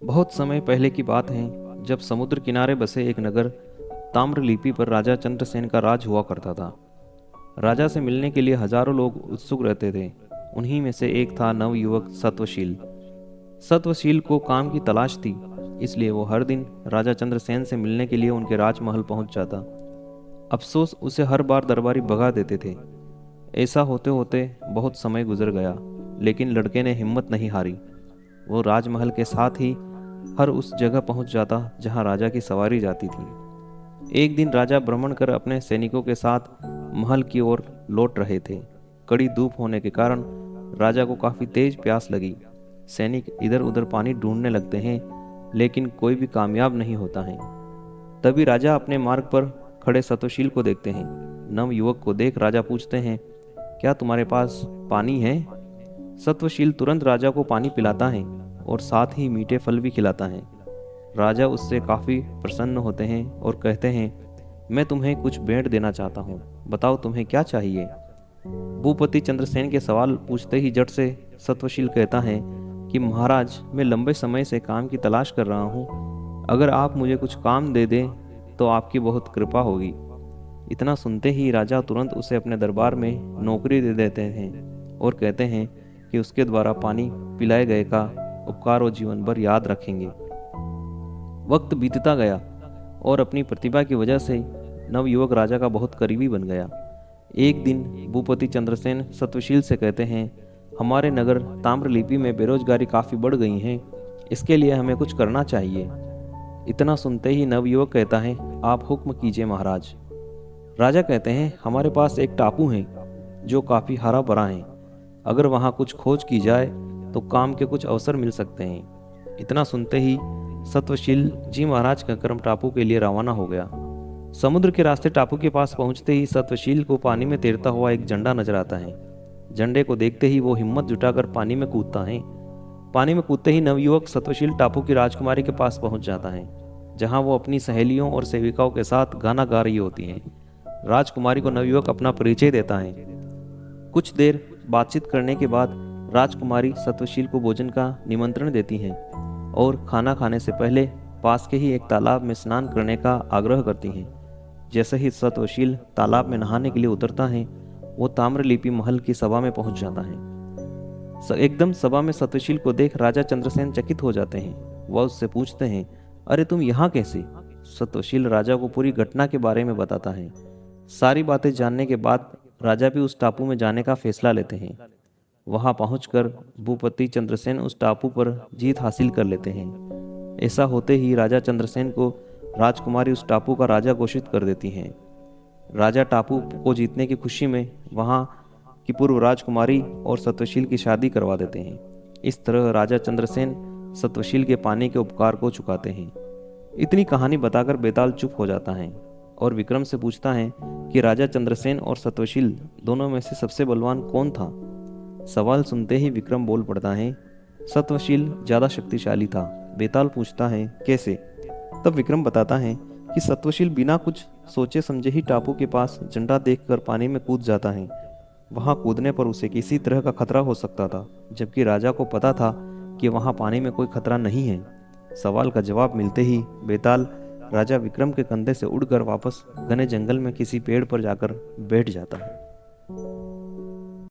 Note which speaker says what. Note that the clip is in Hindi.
Speaker 1: बहुत समय पहले की बात है, जब समुद्र किनारे बसे एक नगर ताम्रलिपि पर राजा चंद्रसेन का राज हुआ करता था। राजा से मिलने के लिए हजारों लोग उत्सुक रहते थे। उन्हीं में से एक था नवयुवक सत्वशील। सत्वशील को काम की तलाश थी, इसलिए वो हर दिन राजा चंद्रसेन से मिलने के लिए उनके राजमहल पहुंच जाता। अफसोस, उसे हर बार दरबारी भगा देते थे। ऐसा होते होते बहुत समय गुजर गया, लेकिन लड़के ने हिम्मत नहीं हारी। वो राजमहल के साथ ही हर उस जगह पहुंच जाता जहां राजा की सवारी जाती थी। एक दिन राजा भ्रमण कर अपने सैनिकों के साथ महल की ओर लौट रहे थे। कड़ी धूप होने के कारण राजा को काफी तेज प्यास लगी। सैनिक इधर उधर पानी ढूंढने लगते हैं, लेकिन कोई भी कामयाब नहीं होता है। तभी राजा अपने मार्ग पर खड़े सतोशील को देखते हैं। नव युवक को देख राजा पूछते हैं, क्या तुम्हारे पास पानी है? सत्वशील तुरंत राजा को पानी पिलाता है और साथ ही मीठे फल भी खिलाता है। राजा उससे काफ़ी प्रसन्न होते हैं और कहते हैं, मैं तुम्हें कुछ भेंट देना चाहता हूँ, बताओ तुम्हें क्या चाहिए। भूपति चंद्रसेन के सवाल पूछते ही जट से सत्वशील कहता है कि महाराज, मैं लंबे समय से काम की तलाश कर रहा हूँ। अगर आप मुझे कुछ काम दे दें तो आपकी बहुत कृपा होगी। इतना सुनते ही राजा तुरंत उसे अपने दरबार में नौकरी दे देते हैं और कहते हैं कि उसके द्वारा पानी पिलाए गए का उपकार वो जीवन भर याद रखेंगे। वक्त बीतता गया और अपनी प्रतिभा की वजह से नवयुवक राजा का बहुत करीबी बन गया। एक दिन भूपति चंद्रसेन सत्वशील से कहते हैं, हमारे नगर ताम्रलिपि में बेरोजगारी काफ़ी बढ़ गई है, इसके लिए हमें कुछ करना चाहिए। इतना सुनते ही नवयुवक कहता है, आप हुक्म कीजिए महाराज। राजा कहते हैं, हमारे पास एक टापू है जो काफ़ी हरा भरा है। अगर वहाँ कुछ खोज की जाए तो काम के कुछ अवसर मिल सकते हैं। इतना सुनते ही सत्वशील जी महाराज का कर्म टापू के लिए रवाना हो गया। समुद्र के रास्ते टापू के पास पहुंचते ही सत्वशील को पानी में तैरता हुआ एक झंडा नजर आता है। झंडे को देखते ही वो हिम्मत जुटाकर पानी में कूदता है। पानी में कूदते ही नवयुवक सत्वशील टापू की राजकुमारी के पास पहुंच जाता है, जहां वो अपनी सहेलियों और सेविकाओं के साथ गाना गा रही होती है। राजकुमारी को नवयुवक अपना परिचय देता है। कुछ देर बातचीत करने के बाद राजकुमारी सत्वशील को भोजन का निमंत्रण देती हैं और खाना खाने से पहले पास के ही एक तालाब में स्नान करने का आग्रह करती हैं। जैसे ही सत्वशील तालाब में नहाने के लिए उतरता है, वो ताम्रलिपि महल की सभा में पहुंच जाता है। एकदम सभा में सत्वशील को देख राजा चंद्रसेन चकित हो जाते हैं। वह उससे पूछते हैं, अरे तुम यहाँ कैसे? सत्वशील राजा को पूरी घटना के बारे में बताता है। सारी बातें जानने के बाद राजा भी उस टापू में जाने का फैसला लेते हैं। वहां पहुंचकर भूपति चंद्रसेन उस टापू पर जीत हासिल कर लेते हैं। ऐसा होते ही राजा चंद्रसेन को राजकुमारी उस टापू का राजा घोषित कर देती हैं। राजा टापू को जीतने की खुशी में वहां की पूर्व राजकुमारी और सत्वशील की शादी करवा देते हैं। इस तरह राजा चंद्रसेन सत्वशील के पानी के उपकार को चुकाते हैं। इतनी कहानी बताकर बेताल चुप हो जाता है और विक्रम से पूछता है कि राजा चंद्रसेन और सत्वशील दोनों में से सबसे बलवान कौन था। सवाल सुनते ही विक्रम बोल पड़ता है, सत्वशील ज्यादा शक्तिशाली था। बेताल पूछता है, कैसे? तब विक्रम बताता है कि सत्वशील बिना कुछ सोचे समझे ही टापू के पास झंडा देखकर पानी में कूद जाता है। वहां कूदने पर उसे किसी तरह का खतरा हो सकता था, जबकि राजा को पता था कि वहां पानी में कोई खतरा नहीं है। सवाल का जवाब मिलते ही बेताल राजा विक्रम के कंधे से उड़कर वापस घने जंगल में किसी पेड़ पर जाकर बैठ जाता है।